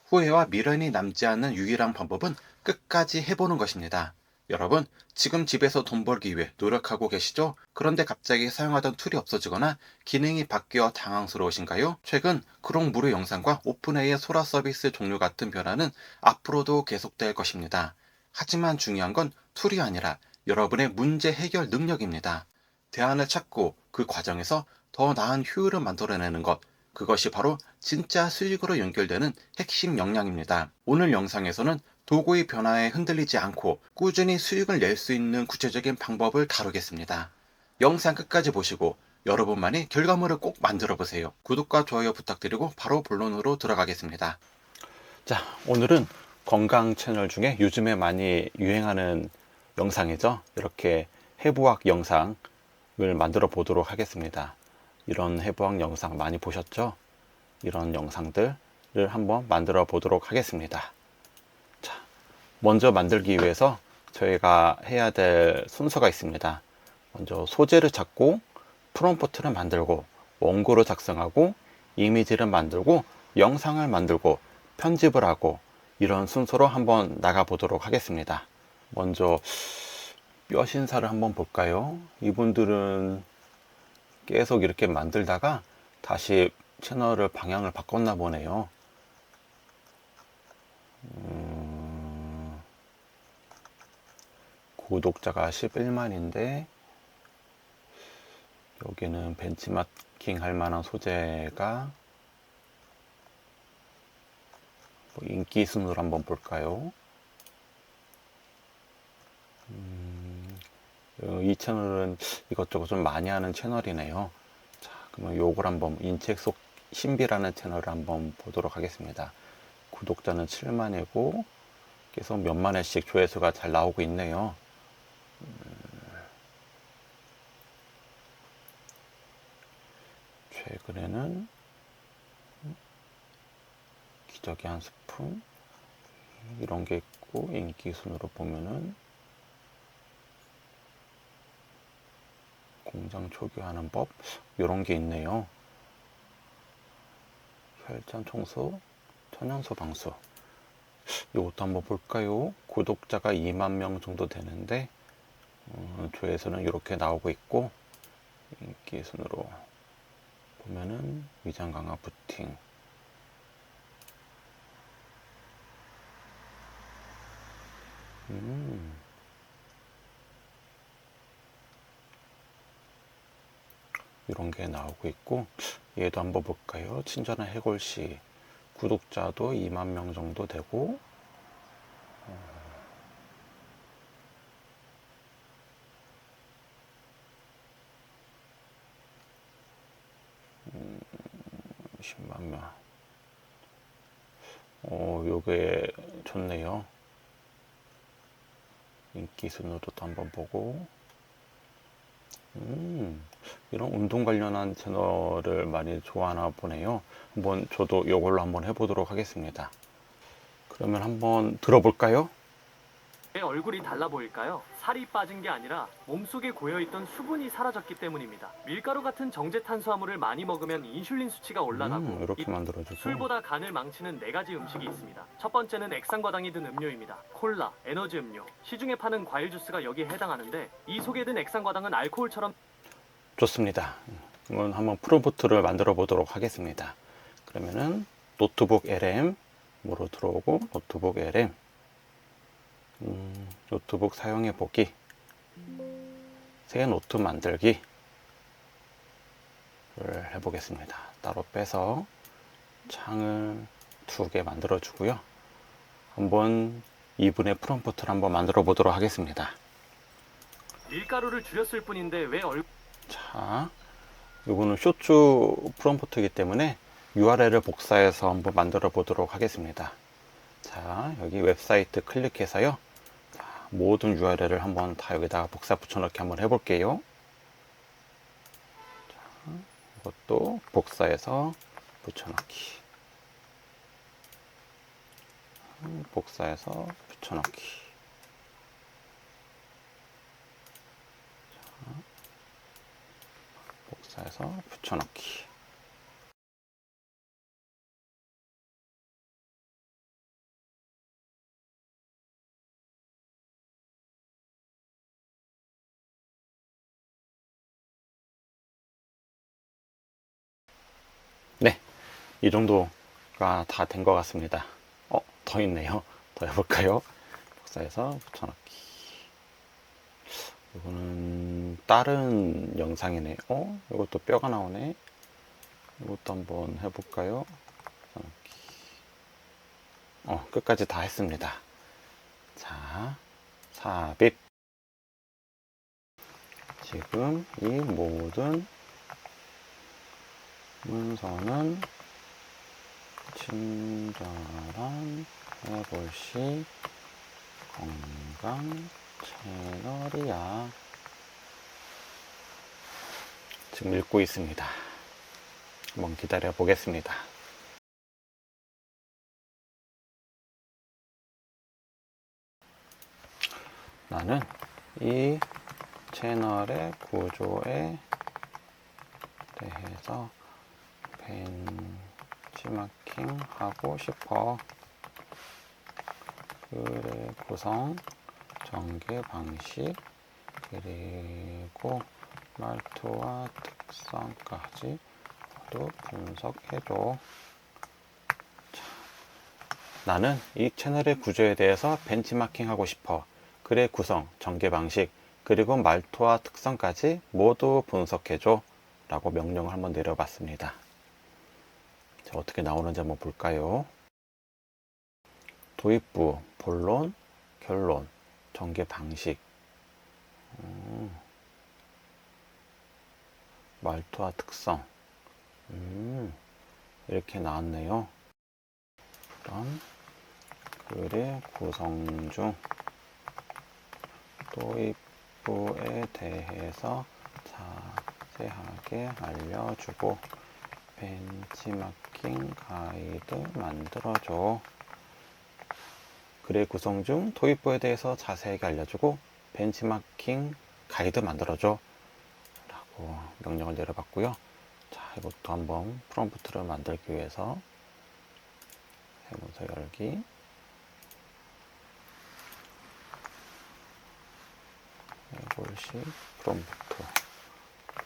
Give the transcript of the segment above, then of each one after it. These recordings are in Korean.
후회와 미련이 남지 않는 유일한 방법은 끝까지 해보는 것입니다. 여러분, 지금 집에서 돈 벌기 위해 노력하고 계시죠? 그런데 갑자기 사용하던 툴이 없어지거나 기능이 바뀌어 당황스러우신가요? 최근 그록 무료 영상과 오픈AI의 소라 서비스 종류 같은 변화는 앞으로도 계속될 것입니다. 하지만 중요한 건 툴이 아니라 여러분의 문제 해결 능력입니다. 대안을 찾고 그 과정에서 더 나은 효율을 만들어내는 것, 그것이 바로 진짜 수익으로 연결되는 핵심 역량입니다. 오늘 영상에서는 도구의 변화에 흔들리지 않고 꾸준히 수익을 낼 수 있는 구체적인 방법을 다루겠습니다. 영상 끝까지 보시고 여러분만의 결과물을 꼭 만들어 보세요. 구독과 좋아요 부탁드리고 바로 본론으로 들어가겠습니다. 자, 오늘은 건강 채널 중에 요즘에 많이 유행하는 영상이죠. 이렇게 해부학 영상을 만들어 보도록 하겠습니다. 이런 해부학 영상 많이 보셨죠? 이런 영상들을 한번 만들어 보도록 하겠습니다. 자, 먼저 만들기 위해서 저희가 해야 될 순서가 있습니다. 먼저 소재를 찾고 프롬프트를 만들고 원고를 작성하고 이미지를 만들고 영상을 만들고 편집을 하고 이런 순서로 한번 나가 보도록 하겠습니다. 먼저 뼈 신사를 한번 볼까요? 이분들은 계속 이렇게 만들다가 다시 채널을 방향을 바꿨나 보네요. 구독자가 11만인데 여기는 벤치마킹 할 만한 소재가 인기 순으로 한번 볼까요? 이 채널은 이것저것 좀 많이 하는 채널이네요. 자, 그러면 요걸 한번 인책 속 신비라는 채널을 한번 보도록 하겠습니다. 구독자는 7만이고 계속 몇만 회씩 조회수가 잘 나오고 있네요. 최근에는 기적의 한 스푼 이런 게 있고 인기 순으로 보면은 공장 초기화하는 법 이런 게 있네요. 혈전 청소, 천연소 방수 이것도 한번 볼까요? 구독자가 2만 명 정도 되는데 조회수는 이렇게 나오고 있고 인기 순으로 보면은 위장 강화 부팅 이런 게 나오고 있고 얘도 한번 볼까요? 친절한 해골씨 구독자도 2만 명 정도 되고 음, 10만 명. 요게 좋네요. 인기 순으로도 한번 보고 이런 운동 관련한 채널을 많이 좋아하나 보네요. 한번 저도 이걸로 한번 해보도록 하겠습니다. 그러면 한번 들어볼까요? 왜 얼굴이 달라 보일까요? 살이 빠진 게 아니라 몸속에 고여있던 수분이 사라졌기 때문입니다. 밀가루 같은 정제 탄수화물을 많이 먹으면 인슐린 수치가 올라가고 이렇게 만들어주고 술보다 간을 망치는 4가지 음식이 있습니다. 첫 번째는 액상과당이 든 음료입니다. 콜라, 에너지 음료, 시중에 파는 과일 주스가 여기에 해당하는데 이 속에 든 액상과당은 알코올처럼 좋습니다. 이건 한번 프롬프트를 만들어 보도록 하겠습니다. 그러면은 노트북 LM으로 들어오고 노트북 LM 노트북 사용해 보기 새 노트 만들기를 해보겠습니다. 따로 빼서 창을 2개 만들어 주고요. 한번 2분의 프롬프트를 한번 만들어 보도록 하겠습니다. 밀가루를 줄였을 뿐인데 왜 얼굴 자, 이거는 쇼츠 프롬프트이기 때문에 URL을 복사해서 한번 만들어 보도록 하겠습니다. 자, 여기 웹사이트 클릭해서요. 모든 URL을 한번 다 여기다가 복사 붙여넣기 한번 해볼게요. 자, 이것도 복사해서 붙여넣기. 복사해서 붙여넣기. 자, 복사해서 붙여넣기. 네, 이 정도가 다 된 것 같습니다. 더 있네요. 더 해볼까요? 복사해서 붙여넣기. 이거는 다른 영상이네. 이것도 뼈가 나오네. 이것도 한번 해볼까요? 끝까지 다 했습니다. 자, 삽입. 지금 이 모든 문서는 친절한 해골씨 건강 채널이야. 지금 읽고 있습니다. 한번 기다려 보겠습니다. 나는 이 채널의 구조에 대해서 벤치마킹 하고 싶어. 글의 구성, 전개 방식, 그리고 말투와 특성까지 모두 분석해줘. 나는 이 채널의 구조에 대해서 벤치마킹 하고 싶어. 글의 구성, 전개 방식, 그리고 말투와 특성까지 모두 분석해줘. 라고 명령을 한번 내려봤습니다. 자, 어떻게 나오는지 한번 볼까요? 도입부, 본론, 결론, 전개 방식, 말투와 특성, 이렇게 나왔네요. 그럼 글의 구성 중 도입부에 대해서 자세하게 알려주고 벤치마킹 가이드 만들어줘. 글의 구성 중 도입부에 대해서 자세하게 알려주고 벤치마킹 가이드 만들어줘 라고 명령을 내려봤고요. 자, 이것도 한번 프롬프트를 만들기 위해서 해문서 열기, 해골식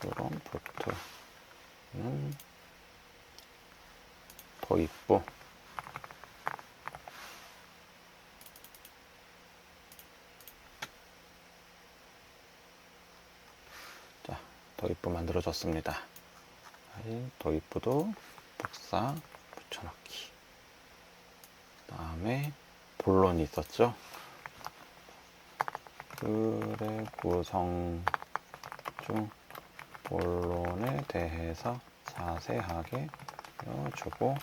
프롬프트는 도입부, 자, 도입부 만들어졌습니다. 도입부도 복사 붙여넣기. 그 다음에 본론이 있었죠. 글의 구성 중 본론에 대해서 자세하게 알려주고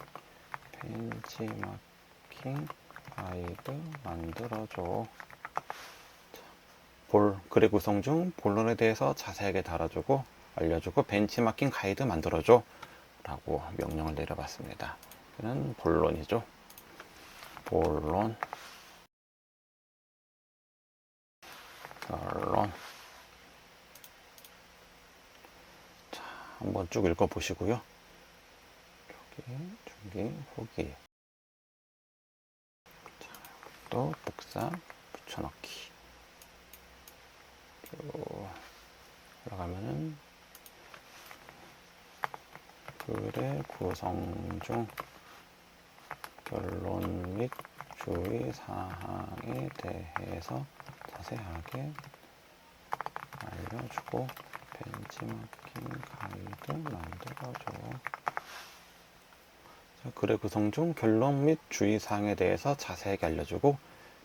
벤치마킹 가이드 만들어줘. 글의 구성 중 본론에 대해서 자세하게 달아주고 알려주고 벤치마킹 가이드 만들어줘 라고 명령을 내려봤습니다. 이는 본론이죠. 본론, 결론. 자, 한번 쭉 읽어보시고요. 준비, 후기. 자, 또 복사, 붙여넣기. 쭉 올라가면은 글의 구성 중 결론 및 주의 사항에 대해서 자세하게 알려주고 벤치마킹 가이드 만들어줘. 글의 구성 중 결론 및 주의 사항에 대해서 자세하게 알려주고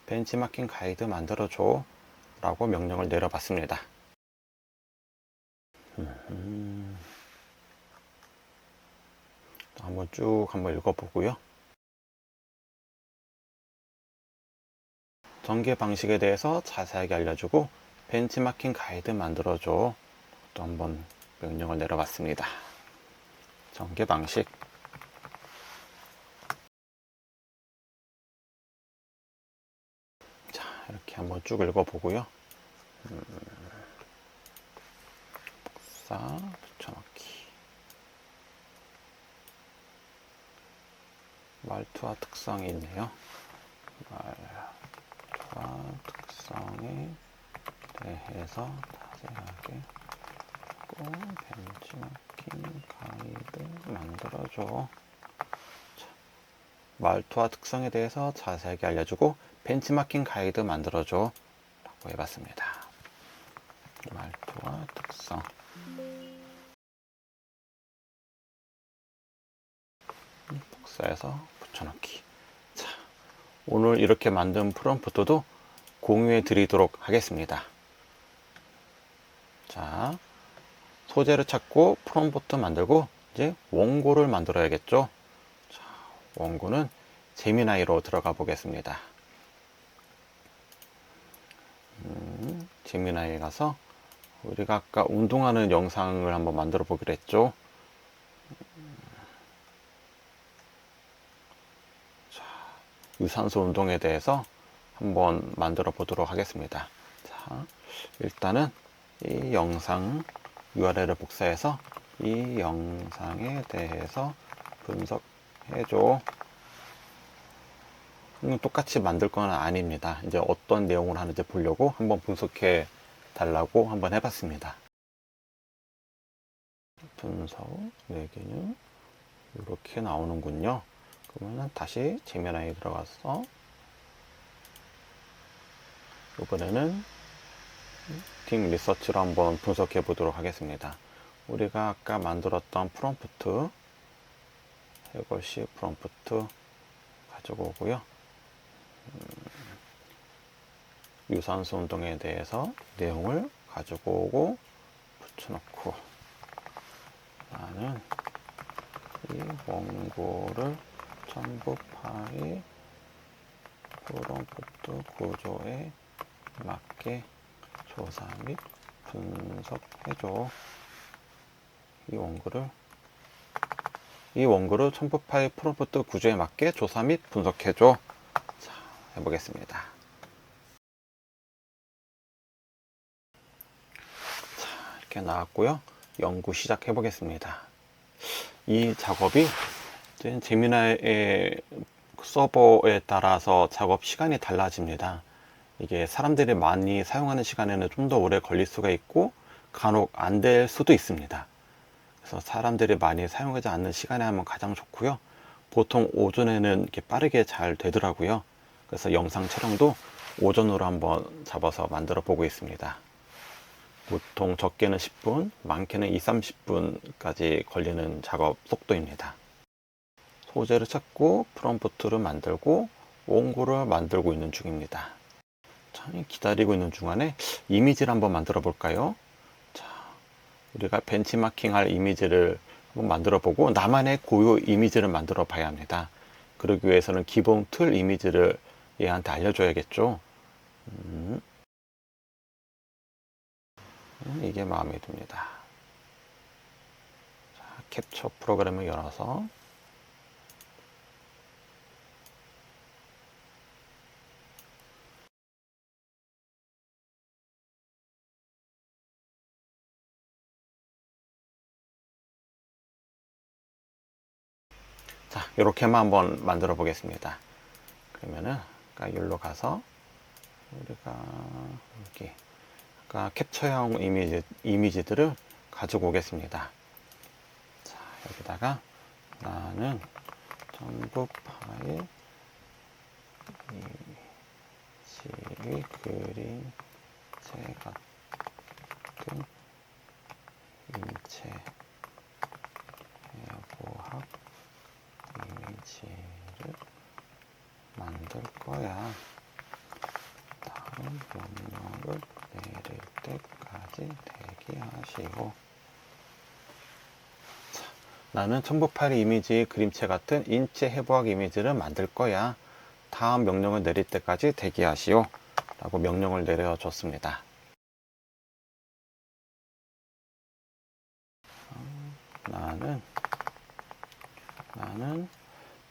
벤치마킹 가이드 만들어줘 라고 명령을 내려봤습니다. 한번 쭉 한번 읽어보고요. 전개 방식에 대해서 자세하게 알려주고 벤치마킹 가이드 만들어줘. 또 한번 명령을 내려봤습니다. 전개 방식. 자, 이렇게 한번 쭉 읽어보고요. 복사, 붙여넣기. 말투와 특성이 있네요. 말투와 특성에 대해서 자세하게 꼭 벤치마킹 벤치마킹 가이드 만들어줘. 자, 말투와 특성에 대해서 자세하게 알려주고 벤치마킹 가이드 만들어줘 라고 해봤습니다. 말투와 특성. 복사해서 붙여넣기. 자, 오늘 이렇게 만든 프롬프트도 공유해 드리도록 하겠습니다. 자, 소재를 찾고 프롬프트 만들고 이제 원고를 만들어야겠죠. 자, 원고는 제미나이로 들어가 보겠습니다. 제미나이에 가서 우리가 아까 운동하는 영상을 한번 만들어 보기로 했죠. 자, 유산소 운동에 대해서 한번 만들어 보도록 하겠습니다. 자, 일단은 이 영상 URL을 복사해서 이 영상에 대해서 분석해줘. 똑같이 만들 건 아닙니다. 이제 어떤 내용을 하는지 보려고 한번 분석해 달라고 한번 해봤습니다. 분석 4개는 이렇게 나오는군요. 그러면 다시 제미나이에 들어가서 이번에는 팀 리서치로 한번 분석해 보도록 하겠습니다. 우리가 아까 만들었던 프롬프트 해골시 프롬프트 가지고 오고요. 유산소 운동에 대해서 내용을 가지고 오고 붙여놓고 나는 이 원고를 첨부 파일 프롬프트 구조에 맞게 조사 및 분석해줘. 이 원고를 첨부 파일 프롬프트 구조에 맞게 조사 및 분석해줘. 자, 해보겠습니다. 자, 이렇게 나왔고요. 연구 시작해 보겠습니다. 이 작업이 제미나이의 서버에 따라서 작업 시간이 달라집니다. 이게 사람들이 많이 사용하는 시간에는 좀 더 오래 걸릴 수가 있고 간혹 안 될 수도 있습니다. 그래서 사람들이 많이 사용하지 않는 시간에 하면 가장 좋고요. 보통 오전에는 이렇게 빠르게 잘 되더라고요. 그래서 영상 촬영도 오전으로 한번 잡아서 만들어 보고 있습니다. 보통 적게는 10분, 많게는 2, 30분까지 걸리는 작업 속도입니다. 소재를 찾고 프롬프트를 만들고 원고를 만들고 있는 중입니다. 참 기다리고 있는 중간에 이미지를 한번 만들어 볼까요? 자, 우리가 벤치마킹 할 이미지를 한번 만들어 보고 나만의 고유 이미지를 만들어 봐야 합니다. 그러기 위해서는 기본 틀 이미지를 얘한테 알려줘야겠죠. 이게 마음에 듭니다. 자, 캡처 프로그램을 열어서 자, 이렇게만 한번 만들어 보겠습니다. 그러면은 아까 여기로 가서 우리가 여기 아까 캡처형 이미지들을 가지고 오겠습니다. 자, 여기다가 나는 첨부 파일 이미지 그림체 같은 인체 해부학 이미지를 만들 거야. 다음 명령을 내릴 때까지 대기하시오. 자, 나는 첨부 파일 이미지 그림체 같은 인체 해부학 이미지를 만들 거야. 다음 명령을 내릴 때까지 대기하시오. 라고 명령을 내려줬습니다. 나는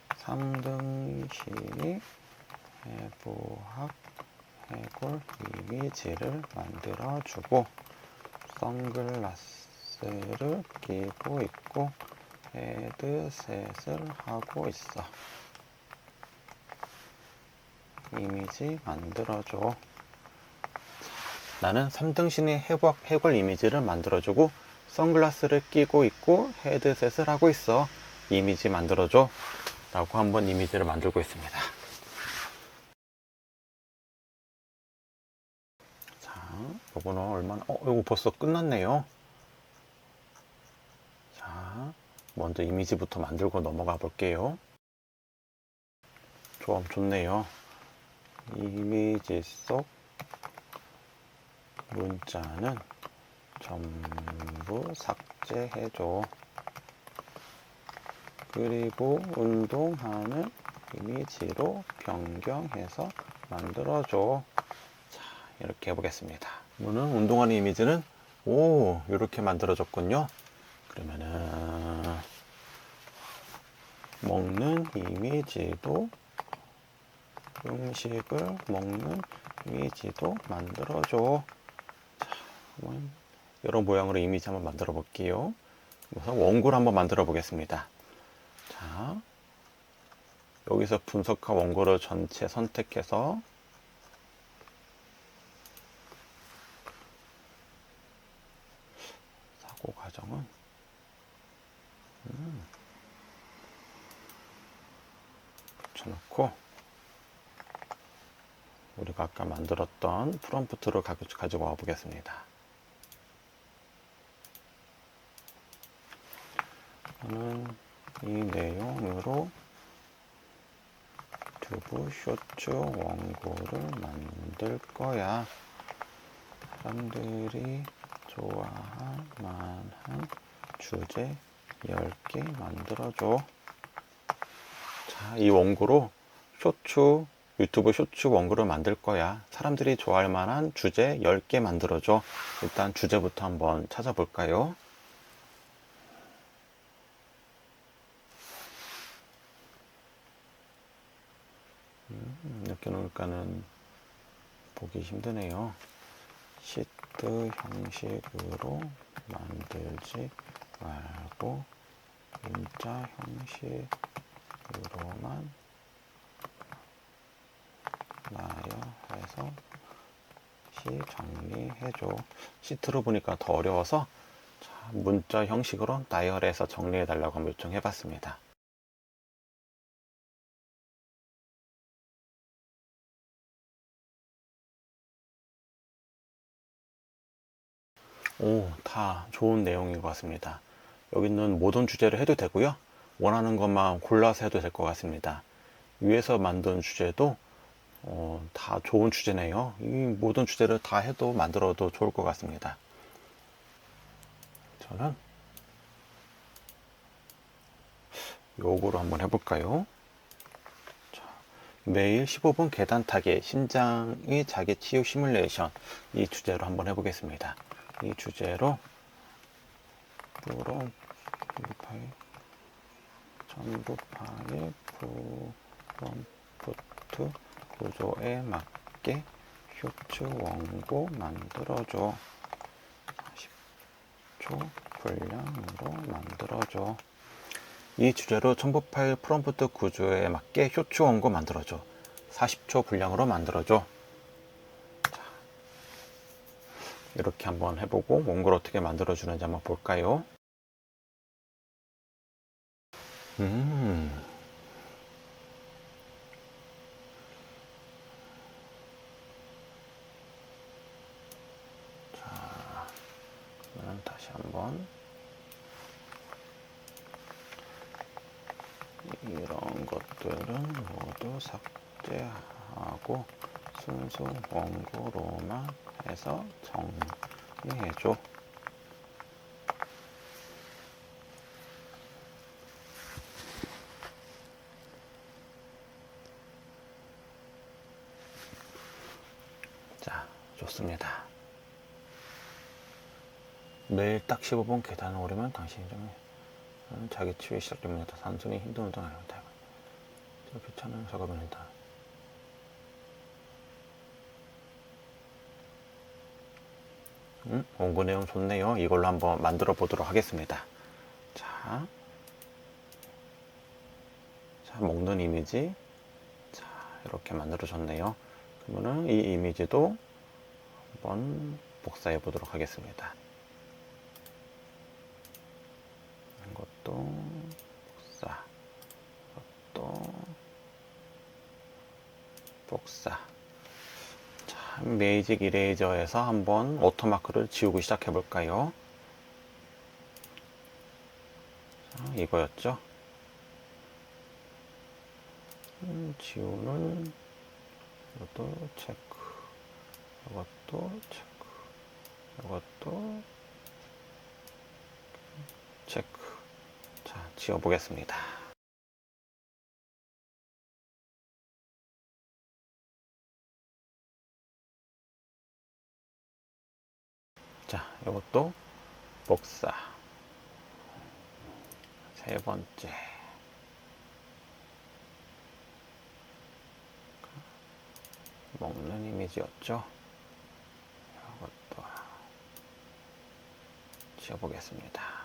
3등신이 해부학 해골 이미지를 만들어주고 선글라스를 끼고 있고 헤드셋을 하고 있어. 이미지 만들어줘. 나는 3등신의 해부학 해골 이미지를 만들어주고 선글라스를 끼고 있고 헤드셋을 하고 있어. 이미지 만들어줘. 라고 한번 이미지를 만들고 있습니다. 자, 요거는 얼마나, 요거 벌써 끝났네요. 자, 먼저 이미지부터 만들고 넘어가 볼게요. 조합 좋네요. 이미지 속 문자는 전부 삭제해줘. 그리고 운동하는 이미지로 변경해서 만들어줘. 자, 이렇게 해보겠습니다. 오늘 운동하는 이미지는 이렇게 만들어졌군요. 그러면은 먹는 이미지도, 음식을 먹는 이미지도 만들어줘. 자, 이런 모양으로 이미지 한번 만들어 볼게요. 우선 원고를 한번 만들어 보겠습니다. 자, 여기서 분석한 원고를 전체 선택해서 사고 과정은 붙여놓고 우리가 아까 만들었던 프롬프트를 가지고 와 보겠습니다. 저는 이 내용으로 유튜브 쇼츠 원고를 만들 거야. 사람들이 좋아할 만한 주제 10개 만들어줘. 자, 이 원고로 유튜브 쇼츠 원고를 만들 거야. 사람들이 좋아할 만한 주제 10개 만들어줘. 일단 주제부터 한번 찾아볼까요? 이렇게 놓을까는 보기 힘드네요. 시트 형식으로 만들지 말고 문자 형식으로만 나열해서 정리해줘. 시트로 보니까 더 어려워서 문자 형식으로 나열해서 정리해달라고 한번 요청해봤습니다. 다 좋은 내용인 것 같습니다. 여기는 모든 주제를 해도 되고요. 원하는 것만 골라서 해도 될 것 같습니다. 위에서 만든 주제도 다 좋은 주제네요. 이 모든 주제를 다 해도 만들어도 좋을 것 같습니다. 저는 요거로 한번 해볼까요? 자, 매일 15분 계단 타기 신장의 자기 치유 시뮬레이션, 이 주제로 한번 해보겠습니다. 이 주제로 프롬프트 전부 파일 프롬프트 구조에 맞게 쇼츠 원고 만들어줘. 10초 분량으로 만들어줘. 이 주제로 첨부 파일 프롬프트 구조에 맞게 쇼츠 원고 만들어줘. 40초 분량으로 만들어줘. 자, 이렇게 한번 해보고 원고를 어떻게 만들어주는지 한번 볼까요? 자, 그러면 다시 한번 이런 것들은 모두 삭제하고 순수 원고로만 해서 정리해줘. 자, 좋습니다. 매일 딱 15분 계단을 오르면 당신이 자기 치유에 시작됩니다. 단순히 힘든 운동 아닙니다. 귀찮은 작업입니다. 원고 내용 좋네요. 이걸로 한번 만들어 보도록 하겠습니다. 자, 먹는 이미지. 자, 이렇게 만들어졌네요. 그러면은 이 이미지도 한번 복사해 보도록 하겠습니다. 이것도 복사, 이것도 복사. 자, 매직 이레이저에서 한번 오토마크를 지우고 시작해 볼까요? 자, 이거였죠? 지우는 이것도 체크, 이것도 체크, 이것도 체크. 자, 지워 보겠습니다. 자, 이것도 복사. 세 번째. 먹는 이미지였죠. 이것도 지워보겠습니다.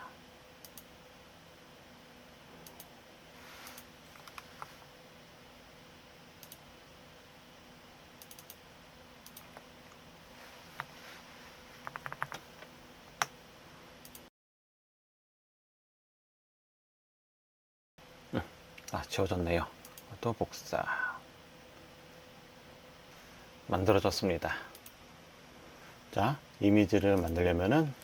지워졌네요. 또 복사. 만들어졌습니다. 자, 이미지를 만들려면은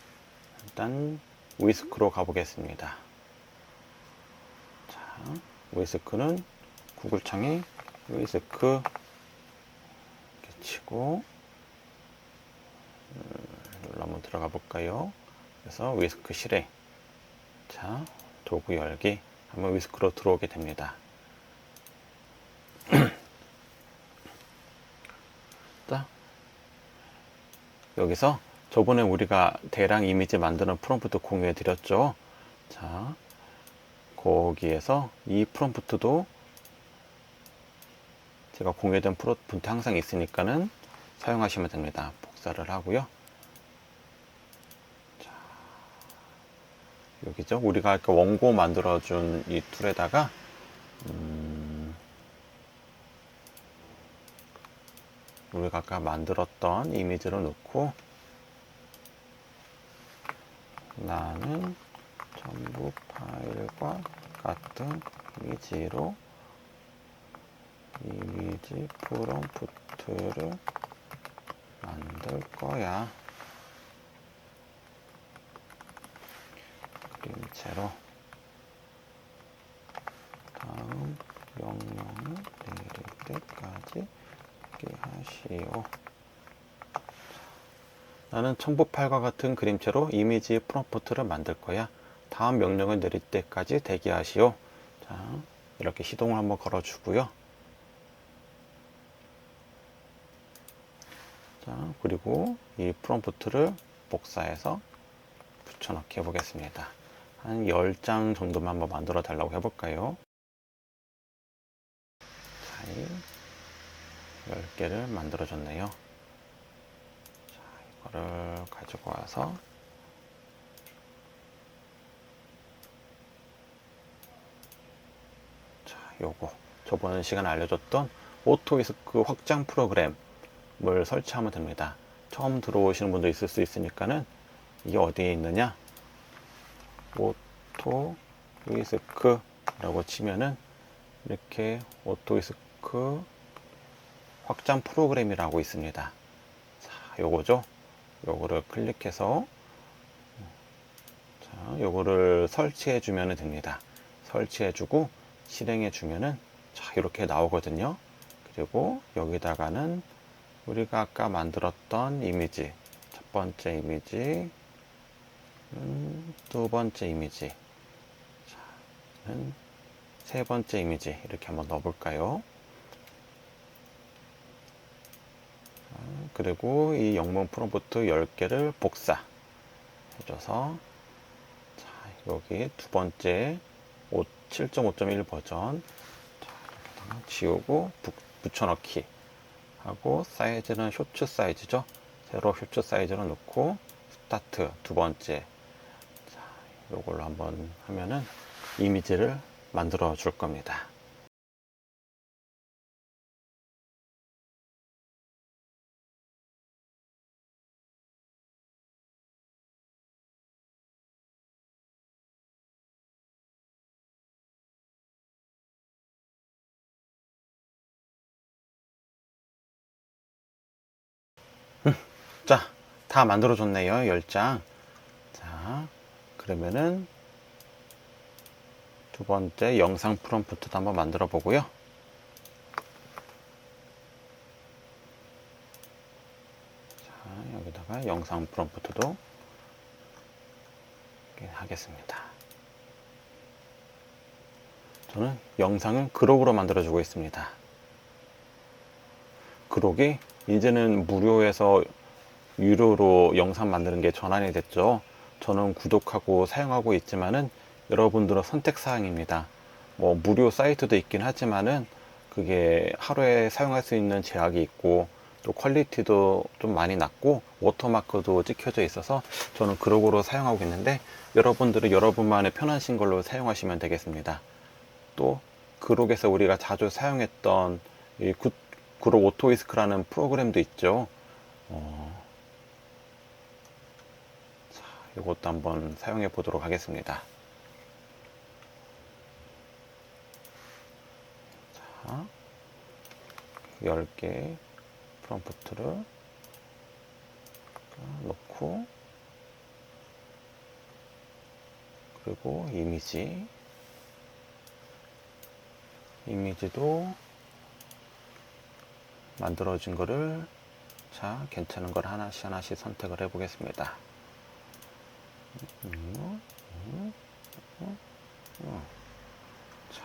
일단 위스크로 가보겠습니다. 자, 위스크는 구글창에 위스크 이렇게 치고 여기로 한번 들어가 볼까요? 그래서 위스크 실행. 자, 도구 열기. 한번 위스크로 들어오게 됩니다. 자, 여기서 저번에 우리가 대량 이미지 만드는 프롬프트 공유해 드렸죠. 자, 거기에서 이 프롬프트도 제가 공유된 프롬프트 항상 있으니까는 사용하시면 됩니다. 복사를 하고요. 자, 여기죠. 우리가 아까 원고 만들어준 이 툴에다가 우리가 아까 만들었던 이미지를 넣고 나는 전부 파일과 같은 이미지로 이미지 프롬프트를 만들 거야. 그림체로 다음 명령을 내릴 때까지 하시오. 나는 첨부 파일과 같은 그림체로 이미지 프롬프트를 만들 거야. 다음 명령을 내릴 때까지 대기하시오. 자, 이렇게 시동을 한번 걸어주고요. 자, 그리고 이 프롬프트를 복사해서 붙여넣기 해보겠습니다. 한 10장 정도만 한번 만들어 달라고 해볼까요? 파일 10개를 만들어 줬네요. 자, 이거를 가지고 와서 자, 요거 저번 시간에 알려줬던 오토이스크 확장 프로그램을 설치하면 됩니다. 처음 들어오시는 분도 있을 수 있으니까는 이게 어디에 있느냐, 오토이스크 라고 치면은 이렇게 오토이스크 확장 프로그램이라고 있습니다. 자, 요거죠. 요거를 클릭해서 자, 요거를 설치해 주면 됩니다. 설치해 주고 실행해 주면은 자, 이렇게 나오거든요. 그리고 여기다가는 우리가 아까 만들었던 이미지, 첫 번째 이미지, 두 번째 이미지, 자, 세 번째 이미지 이렇게 한번 넣어볼까요? 그리고 이 영문 프롬프트 10개를 복사 해줘서 자, 여기 두 번째 7.5.1 버전 자, 지우고 붙여넣기 하고 사이즈는 쇼츠 사이즈죠. 세로 쇼츠 사이즈로 넣고 스타트 두 번째 자, 이걸로 한번 하면은 이미지를 만들어 줄 겁니다. 자, 다 만들어줬네요. 10장. 자, 그러면은 두 번째 영상 프롬프트도 한번 만들어 보고요. 자, 여기다가 영상 프롬프트도 이렇게 하겠습니다. 저는 영상을 그록으로 만들어 주고 있습니다. 그록이 이제는 무료에서 유료로 영상 만드는 게 전환이 됐죠. 저는 구독하고 사용하고 있지만은 여러분들은 선택사항입니다. 뭐 무료 사이트도 있긴 하지만은 그게 하루에 사용할 수 있는 제약이 있고 또 퀄리티도 좀 많이 낮고 워터마크도 찍혀져 있어서 저는 그록으로 사용하고 있는데 여러분들은 여러분만의 편하신 걸로 사용하시면 되겠습니다. 또 그록에서 우리가 자주 사용했던 이 그록 오토이스크라는 프로그램도 있죠. 자, 이것도 한번 사용해 보도록 하겠습니다. 자, 10개 프롬프트를 놓고 그리고 이미지도 만들어진 거를 자 괜찮은 걸 하나씩 선택을 해 보겠습니다. 자,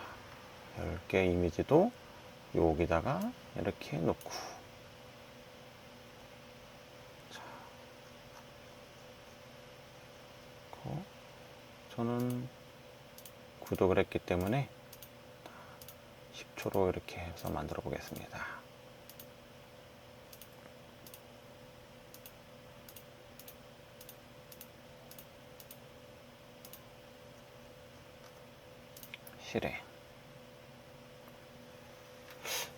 10개 이미지도 여기다가 이렇게 놓고 자, 저는 구독을 했기 때문에 10초로 이렇게 해서 만들어 보겠습니다. 실행.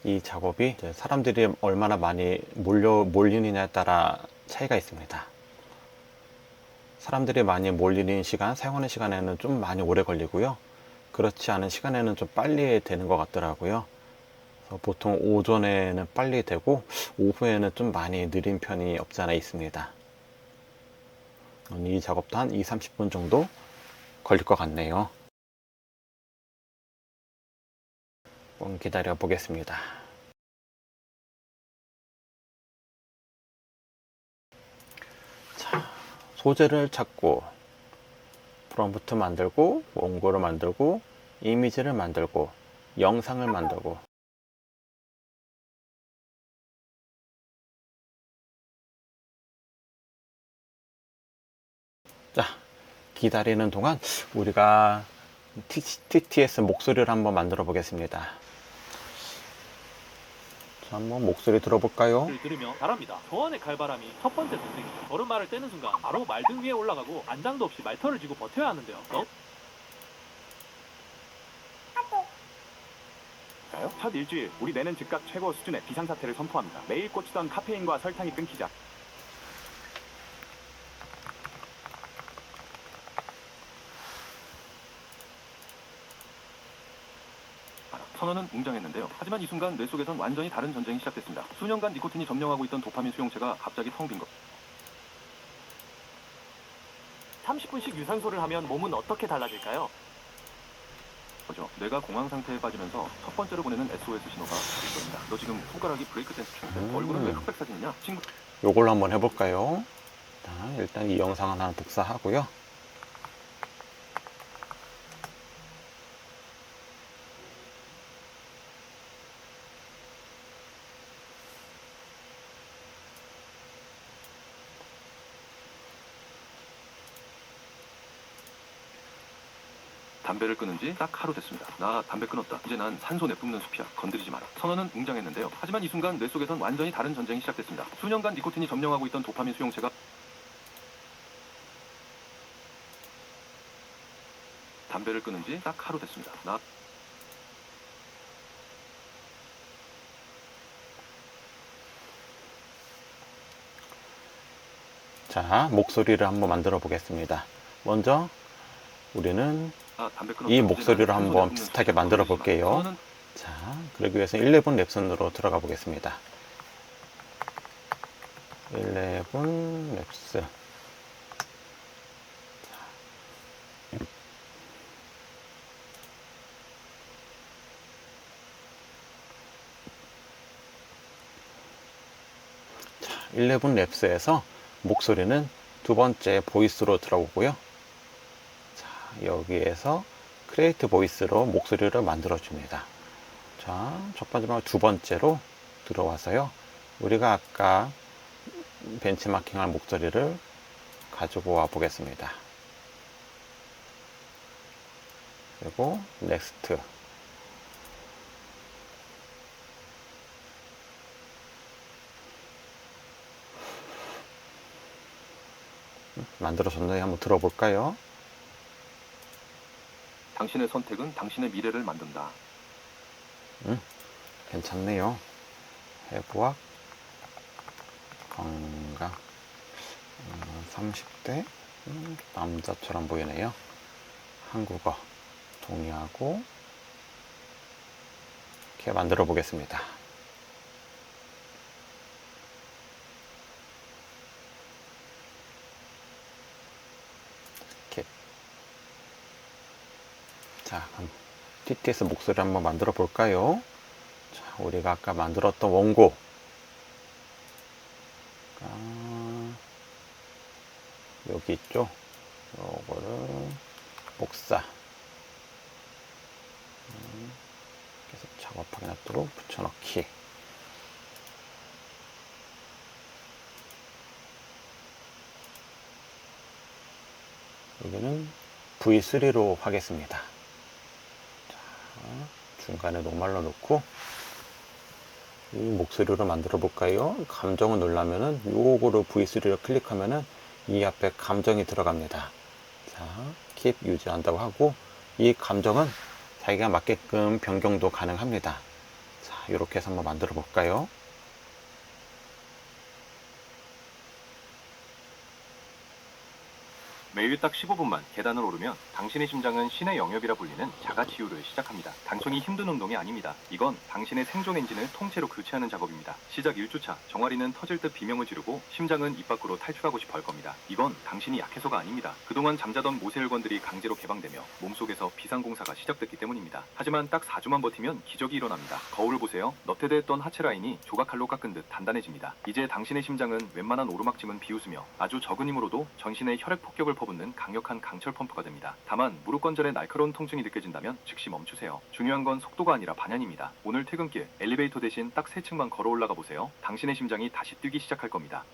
이 작업이 사람들이 얼마나 많이 몰리느냐에 따라 차이가 있습니다. 사람들이 많이 몰리는 시간, 사용하는 시간에는 좀 많이 오래 걸리고요. 그렇지 않은 시간에는 좀 빨리 되는 것 같더라고요. 그래서 보통 오전에는 빨리 되고 오후에는 좀 많이 느린 편이 없지 않아 있습니다. 이 작업도 한 2~30분 정도 걸릴 것 같네요. 한번 기다려 보겠습니다. 자, 소재를 찾고 프롬프트 만들고 원고를 만들고 이미지를 만들고 영상을 만들고 자, 기다리는 동안 우리가 TTS 목소리를 한번 만들어 보겠습니다. 자, 한번 목소리 들어볼까요? 들으며 잘합니다. 조언의 칼바람이 첫 번째 선택이죠. 걸음마를 떼는 순간 바로 말등 위에 올라가고 안장도 없이 말터를 쥐고 버텨야 하는데요. 첫 일주일 우리 뇌는 즉각 최고 수준의 비상사태를 선포합니다. 매일 꽂히던 카페인과 설탕이 끊기자 선언은 웅장했는데요. 하지만 이 순간 뇌 속에선 완전히 다른 전쟁이 시작됐습니다. 수년간 니코틴이 점령하고 있던 도파민 수용체가 갑자기 텅 빈 것. 30분씩 유산소를 하면 몸은 어떻게 달라질까요? 거죠. 뇌가 공황 상태에 빠지면서 첫 번째로 보내는 SOS 신호가 있을 겁니다. 너 지금 손가락이 브레이크 댄스 중인데 얼굴은 왜 흑백 사진이냐? 친구. 요걸로 한번 해볼까요? 자, 일단 이 영상은 하나 복사하고요. 담배를 끊은 지 딱 하루 됐습니다. 나 담배 끊었다. 이제 난 산소 내뿜는 숲이야. 건드리지 마라. 선언은 웅장했는데요. 하지만 이 순간 뇌 속에선 완전히 다른 전쟁이 시작됐습니다. 수년간 니코틴이 점령하고 있던 도파민 수용체가 담배를 끊은 지 딱 하루 됐습니다. 자, 목소리를 한번 만들어 보겠습니다. 먼저 우리는 담배 끊었다. 이 목소리를 한번 비슷하게 만들어 볼게요. 자, 그러기 위해서 11 랩선으로 들어가 보겠습니다. 11 랩스. 자, 11 랩스에서 목소리는 두 번째 보이스로 들어오고요. 자, 여기에서 크리에이트 보이스로 목소리를 만들어 줍니다. 자, 첫 번째 두 번째로 들어와서요. 우리가 아까 벤치마킹한 목소리를 가지고 와 보겠습니다. 그리고 넥스트. 만들어졌나요? 한번 들어볼까요? 당신의 선택은 당신의 미래를 만든다. 괜찮네요. 해부학 건강 30대 남자처럼 보이네요. 한국어 동의하고 이렇게 만들어 보겠습니다. 이렇게. 자, 그럼 TTS 목소리 한번 만들어 볼까요? 자, 우리가 아까 만들었던 원고. 여기 있죠? 요거를 복사. 계속 작업하기 놔두고 붙여넣기. 여기는 V3로 하겠습니다. 자, 중간에 노말로 넣고 이 목소리로 만들어 볼까요? 감정을 누르면은 요거를 V3로 클릭하면은 이 앞에 감정이 들어갑니다. 자, 킵 유지한다고 하고 이 감정은 자기가 맞게끔 변경도 가능합니다. 자, 이렇게 해서 한번 만들어 볼까요? 매일 딱 15분만 계단을 오르면 당신의 심장은 신의 영역이라 불리는 자가치유를 시작합니다. 단순히 힘든 운동이 아닙니다. 이건 당신의 생존 엔진을 통째로 교체하는 작업입니다. 시작 1주차, 정화리는 터질 듯 비명을 지르고 심장은 입 밖으로 탈출하고 싶어 할 겁니다. 이건 당신이 약해서가 아닙니다. 그동안 잠자던 모세혈관들이 강제로 개방되며 몸속에서 비상공사가 시작됐기 때문입니다. 하지만 딱 4주만 버티면 기적이 일어납니다. 거울을 보세요. 너태대했던 하체 라인이 조각칼로 깎은 듯 단단해집니다. 이제 당신의 심장은 웬만한 오르막짐은 비웃으며 아주 적은 힘으로도 전신의 혈액 폭격을 퍼붓는 강력한 강철 펌프가 됩니다. 다만 무릎 관절에 날카로운 통증이 느껴진다면 즉시 멈추세요. 중요한 건 속도가 아니라 반향입니다. 오늘 퇴근길 엘리베이터 대신 딱 3층만 걸어 올라가 보세요. 당신의 심장이 다시 뛰기 시작할 겁니다.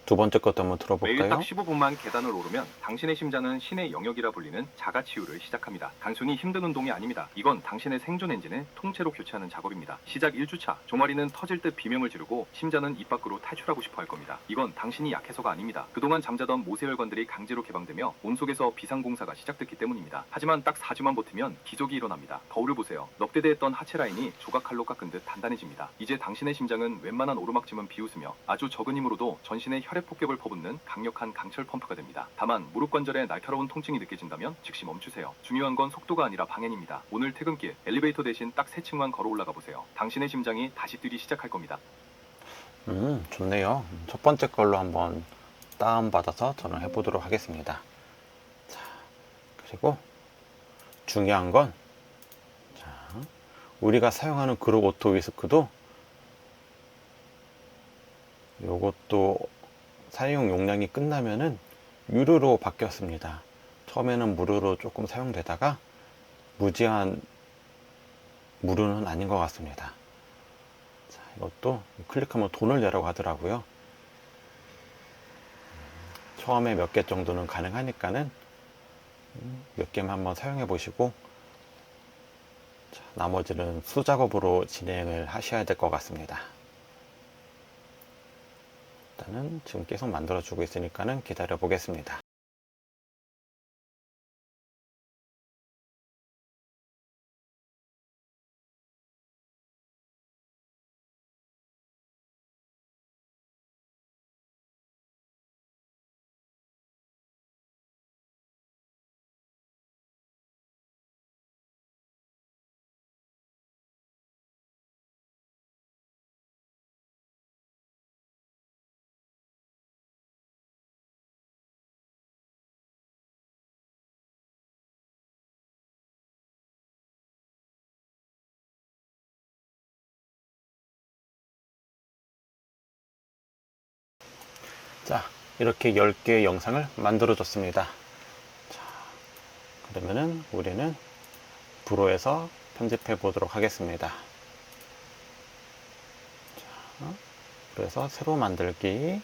두 번째 것도 한번 매일 들어볼까요? 딱 15분만 계단을 오르면 당신의 심장은 신의 영역이라 불리는 자가치유를 시작합니다. 단순히 힘든 운동이 아닙니다. 이건 당신의 생존 엔진을 통째로 교체하는 작업입니다. 시작 1주차, 종아리는 터질 듯 비명을 지르고 심장은 입 밖으로 탈출하고 싶어 할 겁니다. 이건 당신이 약해서가 아닙니다. 그동안 잠자던 모세혈관들이 강제로 개방되며 몸속에서 비상공사가 시작됐기 때문입니다. 하지만 딱 4주만 버티면 기적이 일어납니다. 거울을 보세요. 넉대대했던 하체 라인이 조각칼로 깎은 듯 단단해집니다. 이제 당신의 심장은 웬만한 오르막짐은 비웃으며 아주 적은 힘으로도 전신의 혈액 폭격을 퍼붓는 강력한 강철 펌프가 됩니다. 다만 무릎 관절에 날카로운 통증이 느껴진다면 즉시 멈추세요. 중요한 건 속도가 아니라 방향입니다. 오늘 퇴근길 엘리베이터 대신 딱 3층만 걸어 올라가 보세요. 당신의 심장이 다시 뛰기 시작할 겁니다. 좋네요. 첫 번째 걸로 한번 다운받아서 저는 해보도록 하겠습니다. 자, 그리고 중요한 건, 자, 우리가 사용하는 그룹 오토 위스크도 요것도 사용 용량이 끝나면은 유료로 바뀌었습니다. 처음에는 무료로 조금 사용되다가 무제한 무료는 아닌 것 같습니다. 자, 이것도 클릭하면 돈을 내라고 하더라고요. 처음에 몇 개 정도는 가능하니까는 몇 개만 한번 사용해 보시고 나머지는 수작업으로 진행을 하셔야 될 것 같습니다. 일단은 지금 계속 만들어 주고 있으니까는 기다려 보겠습니다. 자, 이렇게 10개의 영상을 만들어 줬습니다. 자, 그러면은 우리는 브로에서 편집해 보도록 하겠습니다. 자, 그래서 새로 만들기,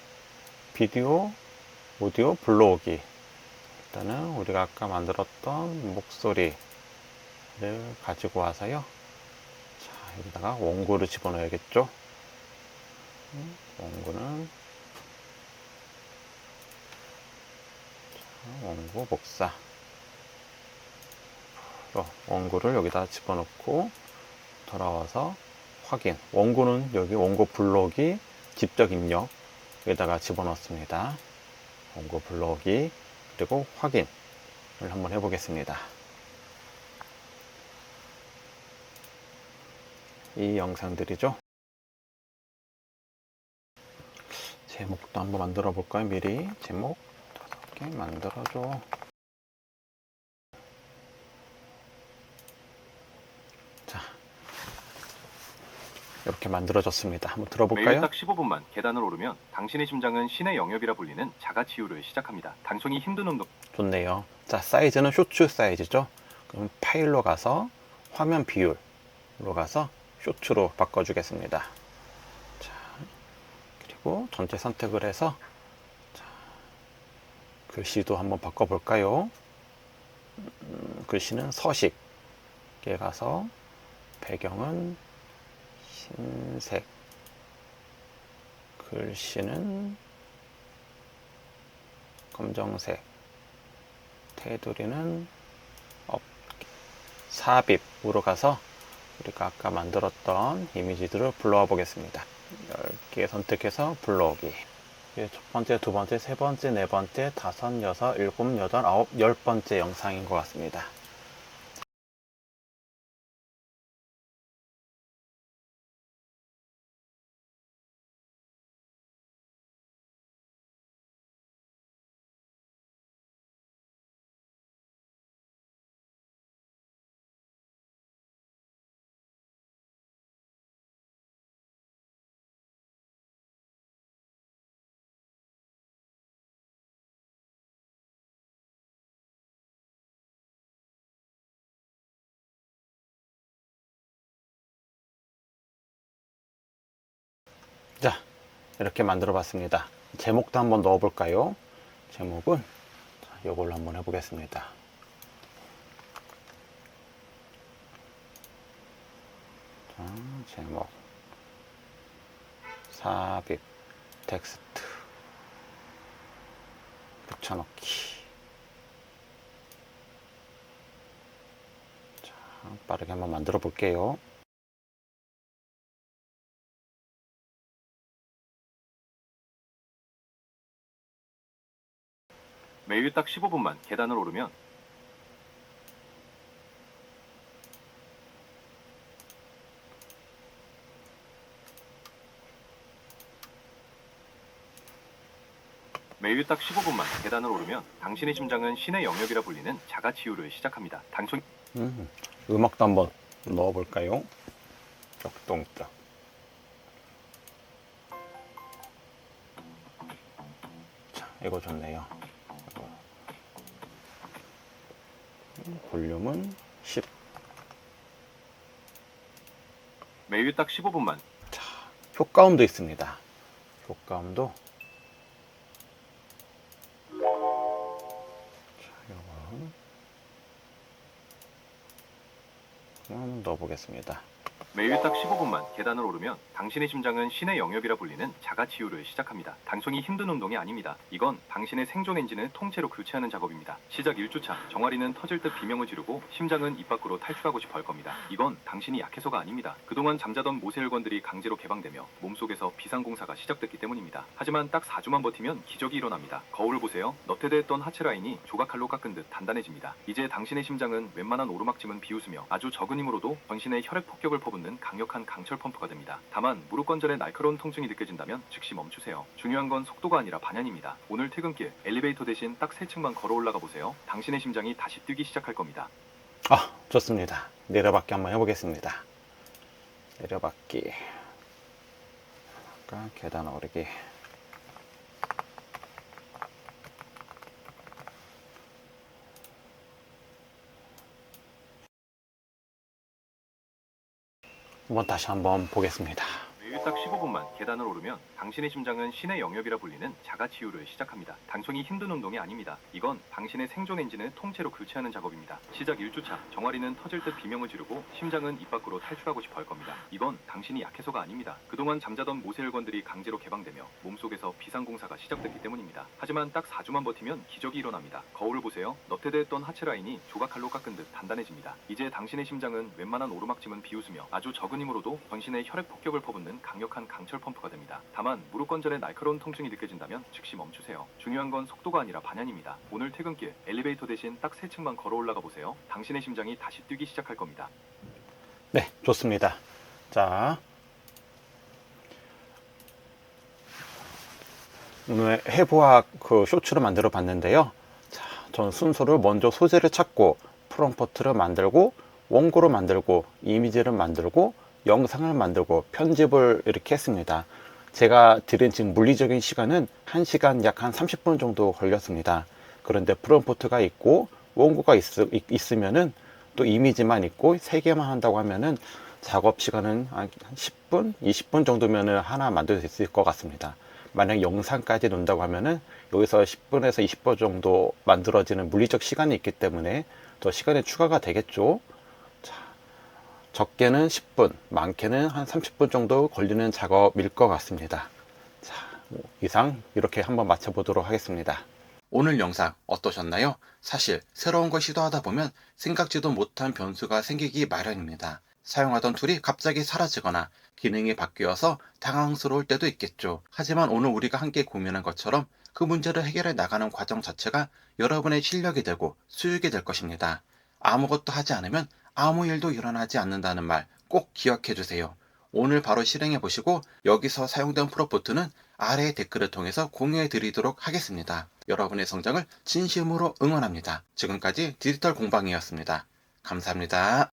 비디오, 오디오 불러오기. 일단은 우리가 아까 만들었던 목소리를 가지고 와서요. 자, 여기다가 원고를 집어넣어야겠죠. 원고는 원고 복사. 원고를 여기다 집어넣고 돌아와서 확인. 원고는 여기 원고 불러오기 직접 입력 여기다가 집어넣습니다. 원고 불러오기 그리고 확인을 한번 해보겠습니다. 이 영상들이죠. 제목도 한번 만들어 볼까요? 미리 제목 5개 만들어줘. 자, 이렇게 만들어졌습니다. 한번 매일 들어볼까요? 딱 15분만 계단을 오르면 당신의 심장은 신의 영역이라 불리는 자가치유를 시작합니다. 당성이 힘든 운동. 좋네요. 자, 사이즈는 쇼츠 사이즈죠. 그럼 파일로 가서 화면 비율로 가서 쇼츠로 바꿔주겠습니다. 자, 그리고 전체 선택을 해서 자, 글씨도 한번 바꿔볼까요? 글씨는 서식에 가서 배경은 흰색, 글씨는 검정색, 테두리는 삽입으로 가서 우리가 아까 만들었던 이미지들을 불러와 보겠습니다. 10개 선택해서 불러오기. 첫 번째, 두 번째, 세 번째, 네 번째, 다섯, 여섯, 일곱, 여덟, 아홉, 10번째 영상인 것 같습니다. 자, 이렇게 만들어 봤습니다. 제목도 한번 넣어 볼까요? 제목은 이걸로 한번 해보겠습니다. 자, 제목 삽입 텍스트 붙여넣기. 자, 빠르게 한번 만들어 볼게요. 매일 딱 15분만 계단을 오르면 매일 딱 15분만 계단을 오르면 당신의 심장은 신의 영역이라 불리는 자가치유를 시작합니다. 당성 음악도 한번 넣어 볼까요? 격동적. 자, 이거 좋네요. 볼륨은 10. 매일 딱 15분만 자, 효과음도 있습니다. 효과음도 자, 이거 한번 넣어보겠습니다. 매일 딱 15분만 계단을 오르면 당신의 심장은 신의 영역이라 불리는 자가치유를 시작합니다. 단순히 힘든 운동이 아닙니다. 이건 당신의 생존 엔진을 통째로 교체하는 작업입니다. 시작 1주차 정아리는 터질 듯 비명을 지르고 심장은 입 밖으로 탈출하고 싶어 할 겁니다. 이건 당신이 약해서가 아닙니다. 그동안 잠자던 모세혈관들이 강제로 개방되며 몸속에서 비상공사가 시작됐기 때문입니다. 하지만 딱 4주만 버티면 기적이 일어납니다. 거울을 보세요. 너태대했던 하체 라인이 조각칼로 깎은 듯 단단해집니다. 이제 당신의 심장은 웬만한 오르막짐은 비웃으며 아주 적은 힘으로도 전신에 혈액 폭격을 퍼붓는 강력한 강철 펌프가 됩니다. 다만 무릎 관절에 날카로운 통증이 느껴진다면 즉시 멈추세요. 중요한 건 속도가 아니라 반향입니다. 오늘 퇴근길 엘리베이터 대신 딱 3층만 걸어 올라가 보세요. 당신의 심장이 다시 뛰기 시작할 겁니다. 아, 좋습니다. 내려받기 한번 해보겠습니다. 내려받기. 아까 계단 오르기. 다시 한번 보겠습니다. 매일 딱 15분만 계단을 오르면 당신의 심장은 신의 영역이라 불리는 자가치유를 시작합니다. 단순히 힘든 운동이 아닙니다. 이건 당신의 생존 엔진을 통째로 교체하는 작업입니다. 시작 1주차, 정아리는 터질 듯 비명을 지르고 심장은 입 밖으로 탈출하고 싶어 할 겁니다. 이건 당신이 약해서가 아닙니다. 그동안 잠자던 모세혈관들이 강제로 개방되며 몸속에서 비상공사가 시작됐기 때문입니다. 하지만 딱 4주만 버티면 기적이 일어납니다. 거울을 보세요. 너태대했던 하체 라인이 조각칼로 깎은 듯 단단해집니다. 이제 당신의 심장은 웬만한 오르막짐은 비웃으며 아주 적은 힘으로도 전신에 혈액 폭격을 퍼붓는 강력한 강철 펌프가 됩니다. 다만 무릎 관절에 날카로운 통증이 느껴진다면 즉시 멈추세요. 중요한 건 속도가 아니라 반향입니다. 오늘 퇴근길 엘리베이터 대신 딱 3층만 걸어 올라가 보세요. 당신의 심장이 다시 뛰기 시작할 겁니다. 네, 좋습니다. 자, 오늘 해부학 그 쇼츠를 만들어 봤는데요. 자, 전 순서를 먼저 소재를 찾고 프롬프트를 만들고 원고를 만들고 이미지를 만들고 영상을 만들고 편집을 이렇게 했습니다. 제가 들인 지금 물리적인 시간은 1시간 약 한 30분 정도 걸렸습니다. 그런데 프롬프트가 있고 원고가 있으면은 또 이미지만 있고 3개만 한다고 하면은 작업 시간은 한 10분, 20분 정도면은 하나 만들 수 있을 것 같습니다. 만약 영상까지 놓는다고 하면은 여기서 10분에서 20분 정도 만들어지는 물리적 시간이 있기 때문에 더 시간이 추가가 되겠죠. 자, 적게는 10분, 많게는 한 30분 정도 걸리는 작업일 것 같습니다. 자, 이상 이렇게 한번 맞춰보도록 하겠습니다. 오늘 영상 어떠셨나요? 사실 새로운 걸 시도하다 보면 생각지도 못한 변수가 생기기 마련입니다. 사용하던 툴이 갑자기 사라지거나 기능이 바뀌어서 당황스러울 때도 있겠죠. 하지만 오늘 우리가 함께 고민한 것처럼 그 문제를 해결해 나가는 과정 자체가 여러분의 실력이 되고 수익이 될 것입니다. 아무것도 하지 않으면 아무 일도 일어나지 않는다는 말 꼭 기억해 주세요. 오늘 바로 실행해 보시고 여기서 사용된 프롬프트는 아래의 댓글을 통해서 공유해 드리도록 하겠습니다. 여러분의 성장을 진심으로 응원합니다. 지금까지 디지털 공방이었습니다. 감사합니다.